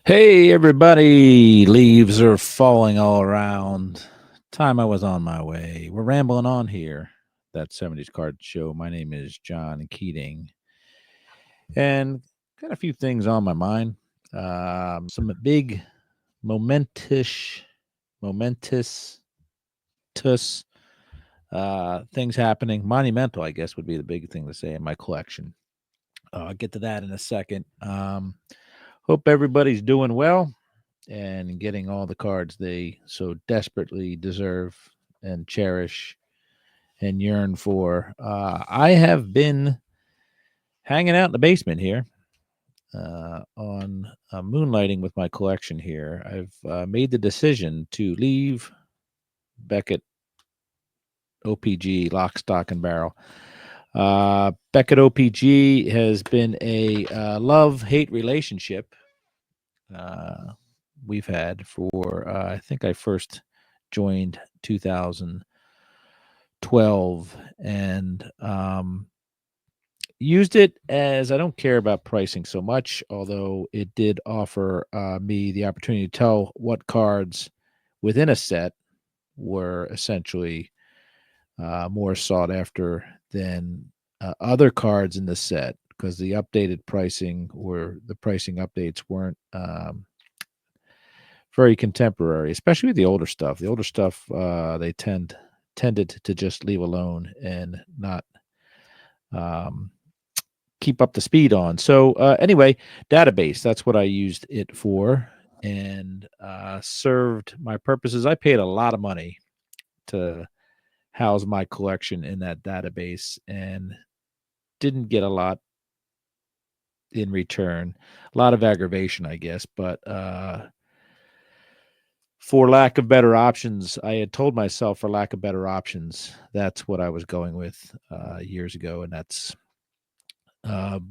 Hey, everybody. Leaves are falling all around. Time I was on my way. We're rambling on here. That 70s card show. My name is John Keating. And got a few things on my mind. Some big, momentous, tuss things happening. Monumental, I guess, would be the big thing to say in my collection. I'll get to that in a second. Hope everybody's doing well and getting all the cards they so desperately deserve and cherish and yearn for. I have been hanging out in the basement here on moonlighting with my collection here. I've made the decision to leave Beckett OPG, lock, stock, and barrel. Beckett OPG has been a love hate relationship uh, we've had for, I think I first joined 2012 and used it as I don't care about pricing so much, although it did offer me the opportunity to tell what cards within a set were essentially more sought after than other cards in the set because the updated pricing or the pricing updates weren't very contemporary, especially with the older stuff. The older stuff they tended to just leave alone and not um, keep up the speed on. So anyway, database, that's what I used it for and served my purposes. I paid a lot of money to house my collection in that database and didn't get a lot in return. A lot of aggravation, I guess, but for lack of better options, I had told myself for lack of better options, that's what I was going with years ago, and that's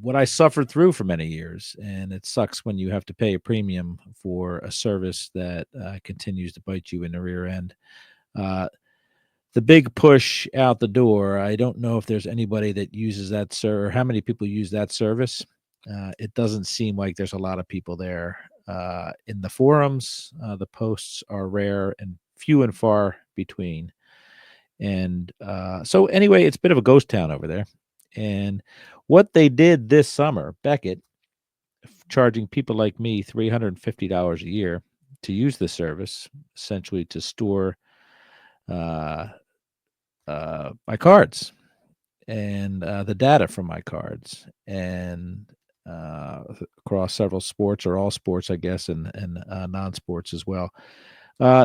what I suffered through for many years. And it sucks when you have to pay a premium for a service that continues to bite you in the rear end. Uh, the big push out the door. I don't know if there's anybody that uses that or how many people use that service. It doesn't seem like there's a lot of people there. In the forums, the posts are rare and few and far between. And so, anyway, it's a bit of a ghost town over there. And what they did this summer, Beckett, charging people like me $350 a year to use the service, essentially to store uh, my cards and the data from my cards and across several sports or all sports, I guess, and non-sports as well.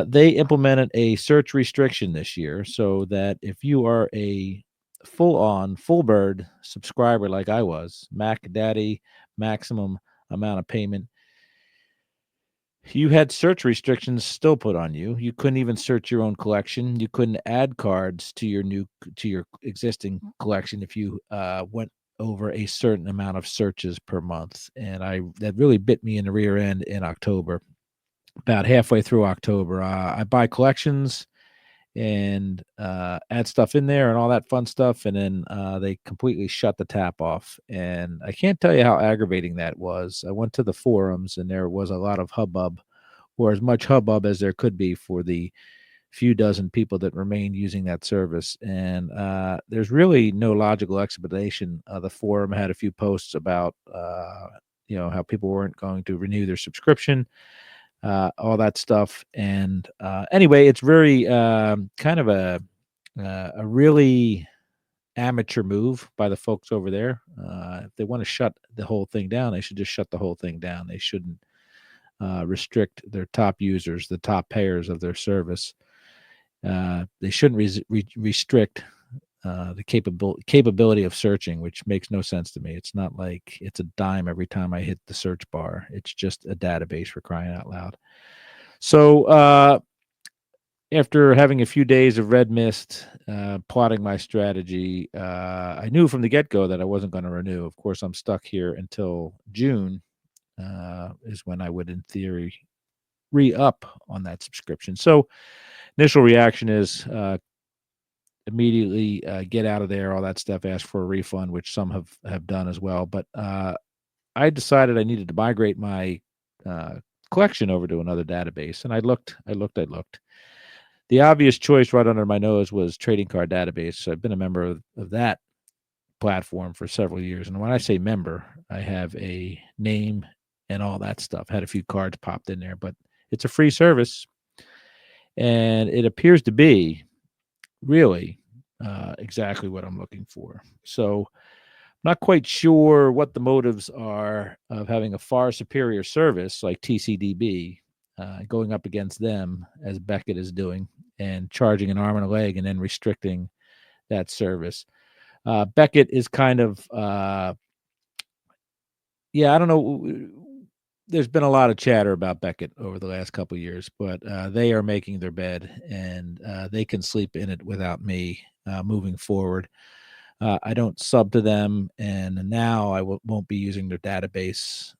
They implemented a search restriction this year so that if you are a full-on, full-bird subscriber like I was, Mac Daddy, maximum amount of payment, you had search restrictions still put on you. You couldn't even search your own collection. You couldn't add cards to your existing collection if you went over a certain amount of searches per month. And that really bit me in the rear end in October. About halfway through October, I buy collections and add stuff in there and all that fun stuff, and then they completely shut the tap off. And I can't tell you how aggravating that was. I went to the forums, and there was a lot of hubbub, or as much hubbub as there could be for the few dozen people that remain using that service. And there's really no logical explanation. The forum had a few posts about how people weren't going to renew their subscription, all that stuff. And anyway, it's very kind of a really amateur move by the folks over there. If they want to shut the whole thing down, they should just shut the whole thing down. They shouldn't restrict their top users, the top payers of their service. They shouldn't restrict the capability of searching, which makes no sense to me. It's not like it's a dime every time I hit the search bar. It's just a database, for crying out loud. So after having a few days of red mist, plotting my strategy, I knew from the get-go that I wasn't going to renew. Of course, I'm stuck here until June is when I would, in theory, re-up on that subscription. So initial reaction is immediately get out of there, all that stuff, ask for a refund, which some have done as well. But I decided I needed to migrate my collection over to another database. And I looked. The obvious choice right under my nose was Trading Card Database. So I've been a member of that platform for several years. And when I say member, I have a name and all that stuff. Had a few cards popped in there, but it's a free service. And it appears to be really exactly what I'm looking for. So not quite sure what the motives are of having a far superior service like TCDB, going up against them as Beckett is doing and charging an arm and a leg and then restricting that service. Beckett is kind of, I don't know. There's been a lot of chatter about Beckett over the last couple of years, but they are making their bed and they can sleep in it without me moving forward. I don't sub to them, and now I won't be using their database.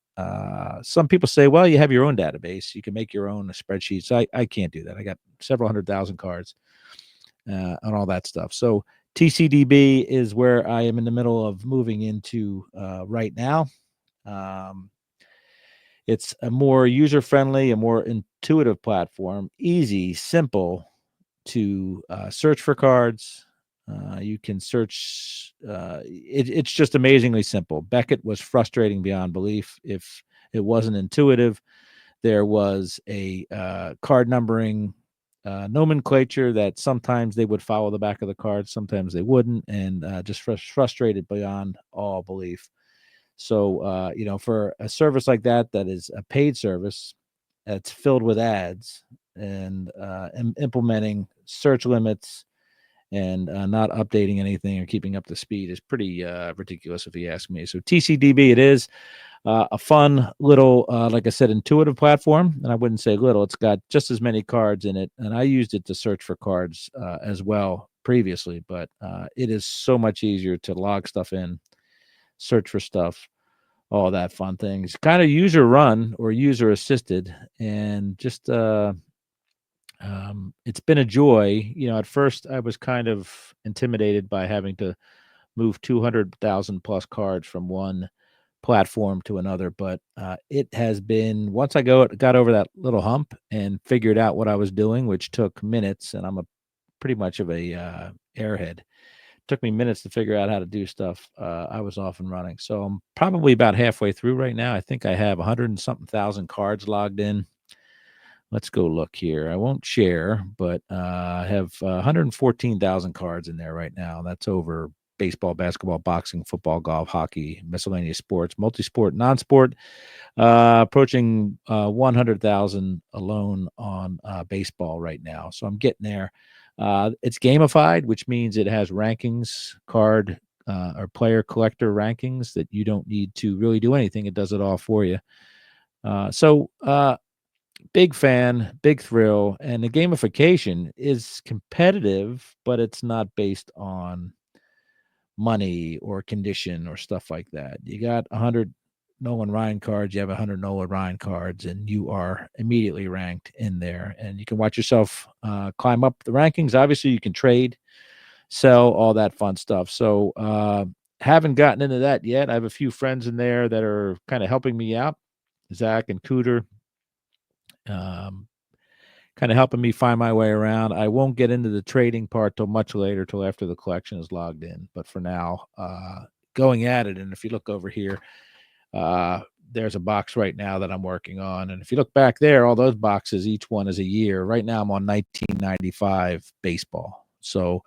Some people say, well, you have your own database. You can make your own spreadsheets. I can't do that. I got several 100,000 cards and all that stuff. So TCDB is where I am in the middle of moving into right now. It's a more user-friendly, a more intuitive platform, easy, simple to search for cards. You can search. It's just amazingly simple. Beckett was frustrating beyond belief. If it wasn't intuitive, there was a card numbering nomenclature that sometimes they would follow the back of the card, sometimes they wouldn't, and just frustrated beyond all belief. So, for a service like that is a paid service that's filled with ads and implementing search limits and not updating anything or keeping up to speed is pretty ridiculous if you ask me. So TCDB, it is a fun little, like I said, intuitive platform. And I wouldn't say little, it's got just as many cards in it. And I used it to search for cards as well previously, but it is so much easier to log stuff in, search for stuff, all that fun things, kind of user run or user assisted. And just, it's been a joy. At first I was kind of intimidated by having to move 200,000 plus cards from one platform to another, but it has been, once I got over that little hump and figured out what I was doing, which took minutes, and I'm a pretty much of a airhead. Took me minutes to figure out how to do stuff. I was off and running. So I'm probably about halfway through right now. I think I have 100 and something thousand cards logged in. Let's go look here. I won't share, but I have 114,000 cards in there right now. That's over baseball, basketball, boxing, football, golf, hockey, miscellaneous sports, multi-sport, non-sport, approaching 100,000 alone on baseball right now. So I'm getting there. It's gamified, which means it has rankings, card or player collector rankings that you don't need to really do anything. It does it all for you. So big fan, big thrill. And the gamification is competitive, but it's not based on money or condition or stuff like that. You got 100 Nolan Ryan cards, you have 100 Nolan Ryan cards, and you are immediately ranked in there. And you can watch yourself climb up the rankings. Obviously, you can trade, sell, all that fun stuff. So, haven't gotten into that yet. I have a few friends in there that are kind of helping me out, Zach and Cooter. Kind of helping me find my way around. I won't get into the trading part till much later, till after the collection is logged in. But for now, going at it. And if you look over here, there's a box right now that I'm working on. And if you look back there, all those boxes, each one is a year. Right now, I'm on 1995 baseball. So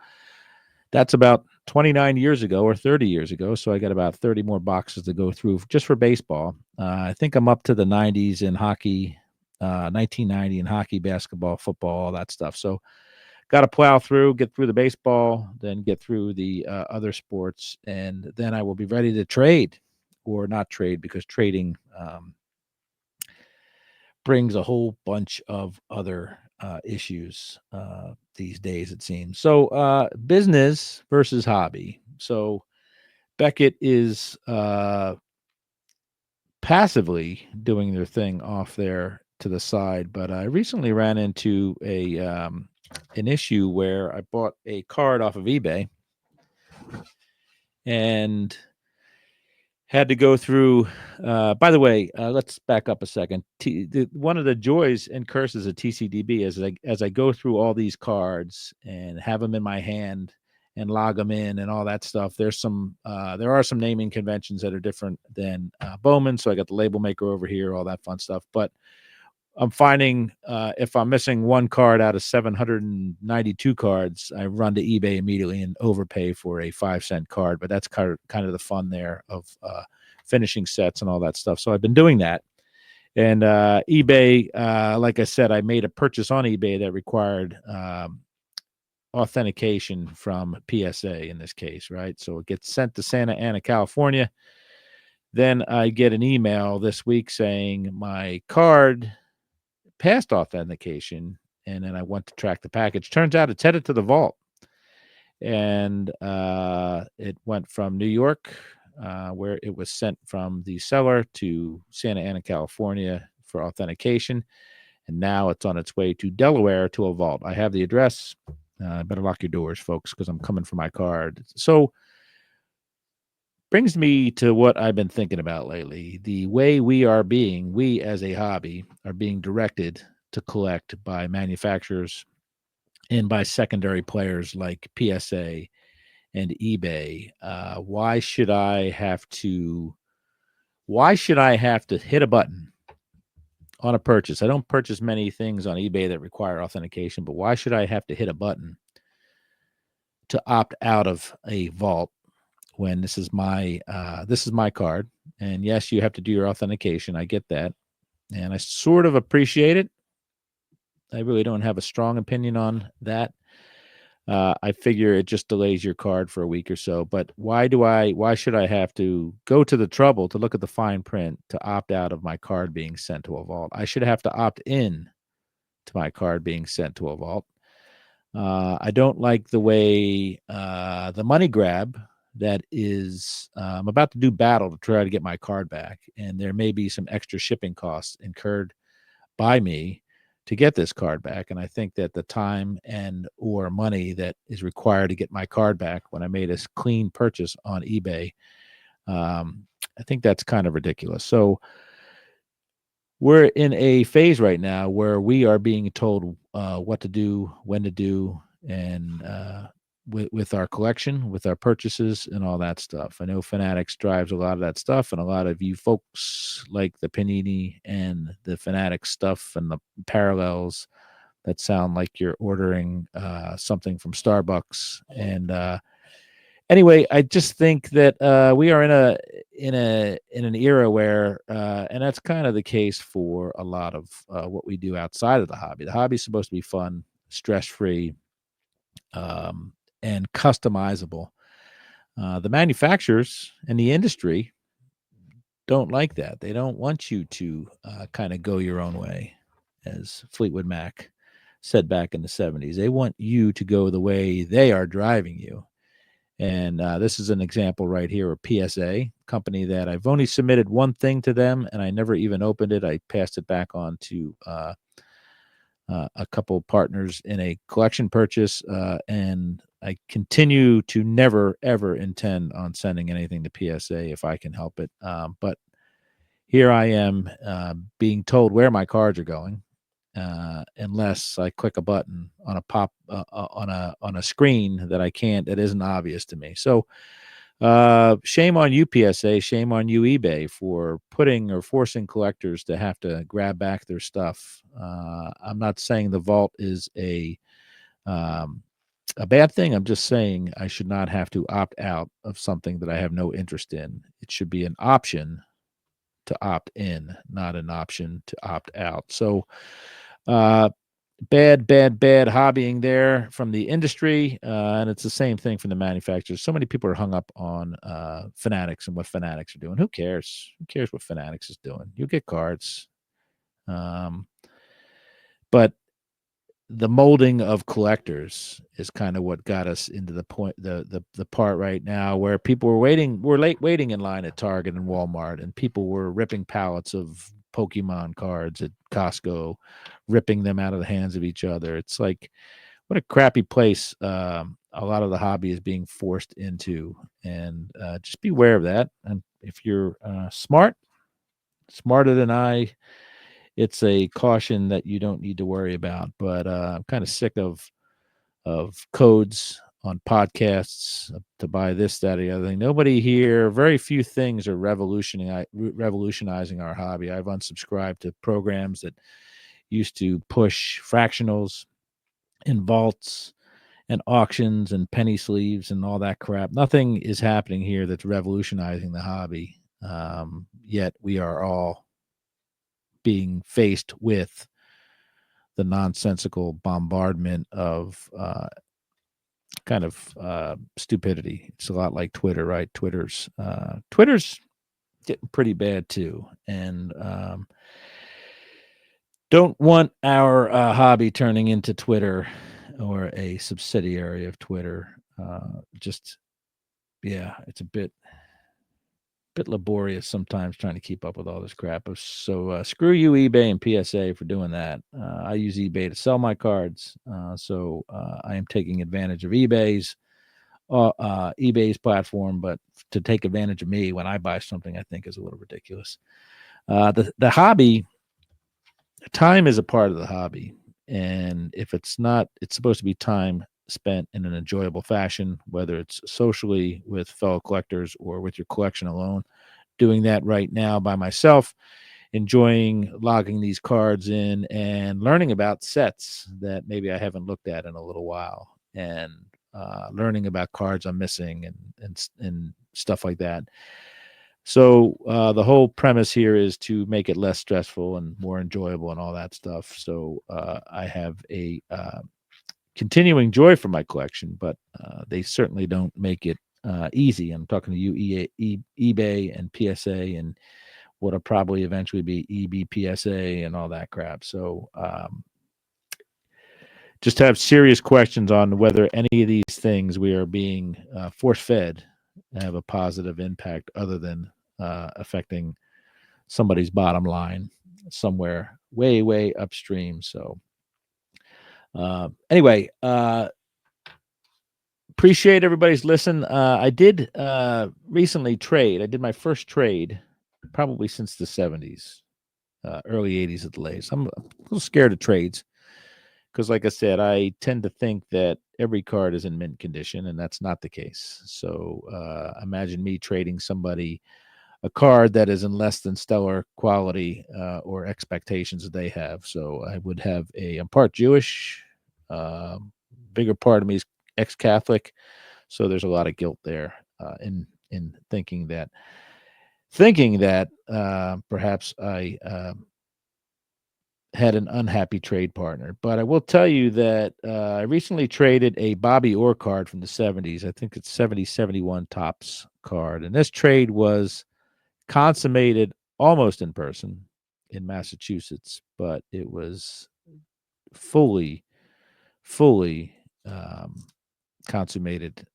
that's about 29 years ago or 30 years ago. So I got about 30 more boxes to go through just for baseball. I think I'm up to the 90s in hockey. 1990 in hockey, basketball, football, all that stuff. So got to plow through, get through the baseball, then get through the other sports, and then I will be ready to trade or not trade, because trading brings a whole bunch of other issues these days, it seems. So business versus hobby. So Beckett is passively doing their thing off there to the side, but I recently ran into an issue where I bought a card off of eBay and Had to go through. By the way, let's back up a second. One of the joys and curses of TCDB is as I go through all these cards and have them in my hand and log them in and all that stuff. There are some naming conventions that are different than Bowman. So I got the label maker over here, all that fun stuff. But I'm finding if I'm missing one card out of 792 cards, I run to eBay immediately and overpay for a 5-cent card. But that's kind of the fun there of finishing sets and all that stuff. So I've been doing that. And eBay, like I said, I made a purchase on eBay that required authentication from PSA in this case, right? So it gets sent to Santa Ana, California. Then I get an email this week saying my card passed authentication, and then I went to track the package. Turns out it's headed to the vault, and it went from New York, where it was sent from the seller, to Santa Ana, California for authentication, and now it's on its way to Delaware to a vault. I have the address. Better lock your doors, folks, because I'm coming for my card. So brings me to what I've been thinking about lately. The way we as a hobby, are being directed to collect by manufacturers and by secondary players like PSA and eBay. Why should I have to hit a button on a purchase? I don't purchase many things on eBay that require authentication, but why should I have to hit a button to opt out of a vault when this is my card? And yes, you have to do your authentication. I get that, and I sort of appreciate it. I really don't have a strong opinion on that. I figure it just delays your card for a week or so. But why should I have to go to the trouble to look at the fine print to opt out of my card being sent to a vault? I should have to opt in to my card being sent to a vault. I don't like the way the money grab that is. I'm about to do battle to try to get my card back, and there may be some extra shipping costs incurred by me to get this card back. And I think that the time and or money that is required to get my card back when I made a clean purchase on eBay, I think that's kind of ridiculous. So we're in a phase right now where we are being told what to do, when to do, and with our collection, with our purchases, and all that stuff. I know Fanatics drives a lot of that stuff, and a lot of you folks like the Panini and the Fanatics stuff and the parallels that sound like you're ordering something from Starbucks. And anyway, I just think that we are in an era where, and that's kind of the case for a lot of what we do outside of the hobby. The hobby is supposed to be fun, stress free, and customizable. The manufacturers and the industry don't like that. They don't want you to kind of go your own way, as Fleetwood Mac said back in the 70s. They want you to go the way they are driving you. And this is an example right here of PSA, company that I've only submitted one thing to them, and I never even opened it. I passed it back on to a couple of partners in a collection purchase, and I continue to never, ever intend on sending anything to PSA if I can help it. But here I am being told where my cards are going, unless I click a button on a screen that isn't obvious to me. So shame on you, PSA. Shame on you, eBay, for putting or forcing collectors to have to grab back their stuff. I'm not saying the vault is a bad thing. I'm just saying I should not have to opt out of something that I have no interest in. It should be an option to opt in, not an option to opt out. So bad hobbying there from the industry, and it's the same thing from the manufacturers. So many people are hung up on Fanatics and what Fanatics are doing. Who cares what Fanatics is doing? You get cards. But the molding of collectors is kind of what got us into the part right now where people were waiting in line at Target and Walmart, and people were ripping pallets of Pokemon cards at Costco, ripping them out of the hands of each other. It's like, what a crappy place a lot of the hobby is being forced into, and just beware of that. And if you're smarter than I, it's a caution that you don't need to worry about. But I'm kind of sick of codes on podcasts to buy this, that, or the other thing. Nobody here, very few things are revolutionizing our hobby. I've unsubscribed to programs that used to push fractionals and vaults and auctions and penny sleeves and all that crap. Nothing is happening here that's revolutionizing the hobby. Yet we are all being faced with the nonsensical bombardment of kind of stupidity. It's a lot like Twitter, right? Twitter's getting pretty bad too, and don't want our hobby turning into Twitter or a subsidiary of Twitter. Just yeah, it's a bit laborious sometimes trying to keep up with all this crap. So screw you, eBay and PSA, for doing that. I use eBay to sell my cards, so I am taking advantage of eBay's platform, but to take advantage of me when I buy something, I think is a little ridiculous. The hobby, time is a part of the hobby, and if it's not, it's supposed to be time spent in an enjoyable fashion, whether it's socially with fellow collectors or with your collection alone. Doing that right now by myself, enjoying logging these cards in and learning about sets that maybe I haven't looked at in a little while, and learning about cards I'm missing and stuff like that. So the whole premise here is to make it less stressful and more enjoyable and all that stuff. So I have a continuing joy for my collection, but they certainly don't make it easy. I'm talking to you, eBay and PSA, and what'll probably eventually be EBPSA and all that crap. So just have serious questions on whether any of these things we are being force-fed have a positive impact other than affecting somebody's bottom line somewhere way, way upstream. So anyway, appreciate everybody's listen. I did recently trade. I did my first trade probably since the 70s, early 80s at the latest. I'm a little scared of trades because, like I said, I tend to think that every card is in mint condition, and that's not the case. So imagine me trading somebody a card that is in less than stellar quality or expectations that they have. So I would have I'm part Jewish. Bigger part of me is ex-Catholic. So there's a lot of guilt there in thinking that perhaps I had an unhappy trade partner. But I will tell you that I recently traded a Bobby Orr card from the 70s. I think it's 70-71 Topps card. And this trade was consummated almost in person in Massachusetts, but it was fully consummated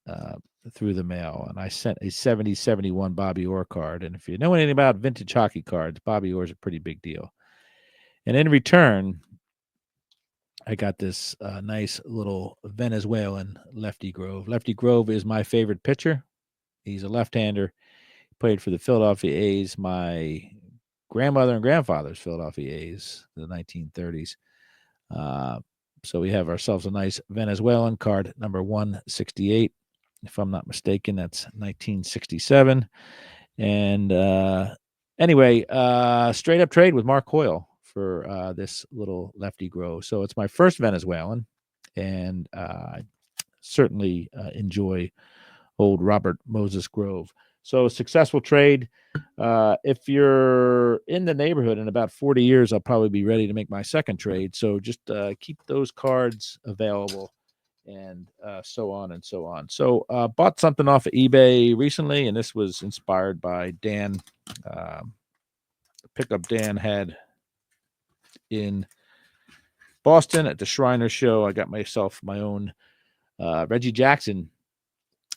through the mail. And I sent a 70-71 Bobby Orr card. And if you know anything about vintage hockey cards, Bobby Orr is a pretty big deal. And in return, I got this nice little Venezuelan Lefty Grove. Lefty Grove is my favorite pitcher. He's a left-hander. Played for the Philadelphia A's. My grandmother and grandfather's Philadelphia A's in the 1930s. So we have ourselves a nice Venezuelan card, number 168. If I'm not mistaken, that's 1967. And anyway, straight up trade with Mark Hoyle for this little Lefty Grove. So it's my first Venezuelan, and I certainly enjoy old Robert Moses Grove. So successful trade. If you're in the neighborhood in about 40 years, I'll probably be ready to make my second trade. So just keep those cards available, and so on and so on. So bought something off of eBay recently, and this was inspired by Dan. Pickup Dan had in Boston at the Shriner Show. I got myself my own Reggie Jackson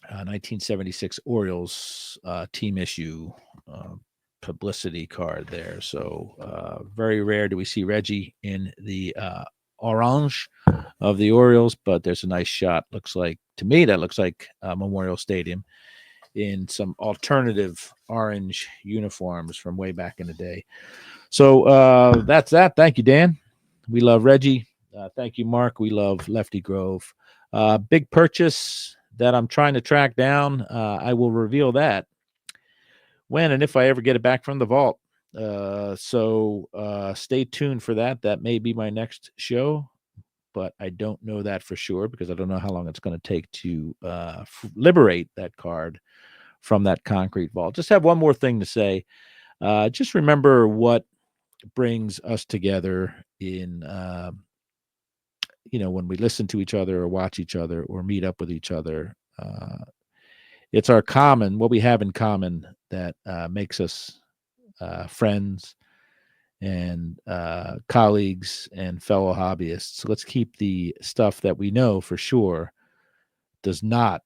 1976 Orioles team issue publicity card there. So very rare do we see Reggie in the orange of the Orioles, but there's a nice shot. To me, that looks like Memorial Stadium. in some alternative orange uniforms from way back in the day. So that's that. Thank you, Dan. We love Reggie. Thank you, Mark. We love Lefty Grove. Big purchase that I'm trying to track down. I will reveal that when and if I ever get it back from the vault. So stay tuned for that. That may be my next show, but I don't know that for sure because I don't know how long it's going to take to liberate that card from that concrete vault. Just have one more thing to say. Just remember what brings us together in when we listen to each other or watch each other or meet up with each other. It's our common, what we have in common that makes us friends and colleagues and fellow hobbyists. So let's keep the stuff that we know for sure does not,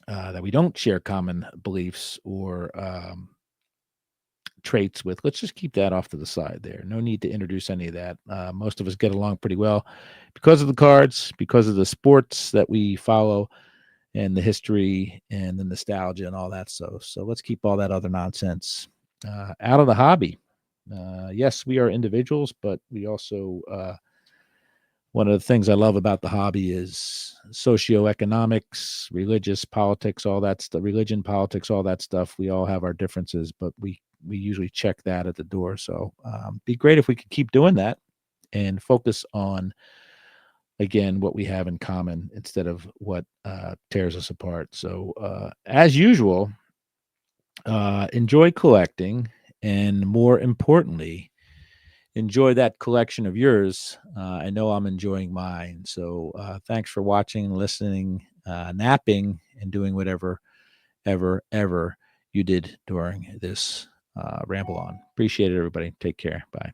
that we don't share common beliefs or traits with. Let's just keep that off to the side there. No need to introduce any of that. Most of us get along pretty well because of the cards, because of the sports that we follow and the history and the nostalgia and all that. So let's keep all that other nonsense out of the hobby. Yes, we are individuals, but we also, one of the things I love about the hobby is socioeconomics, religious politics, all that stuff, religion, politics, all that stuff. We all have our differences, but we usually check that at the door. So be great if we could keep doing that and focus on, again, what we have in common instead of what tears us apart. So as usual, enjoy collecting, and more importantly, enjoy that collection of yours. I know I'm enjoying mine. So thanks for watching, listening, napping, and doing whatever, ever you did during this ramble on. Appreciate it, everybody. Take care. Bye.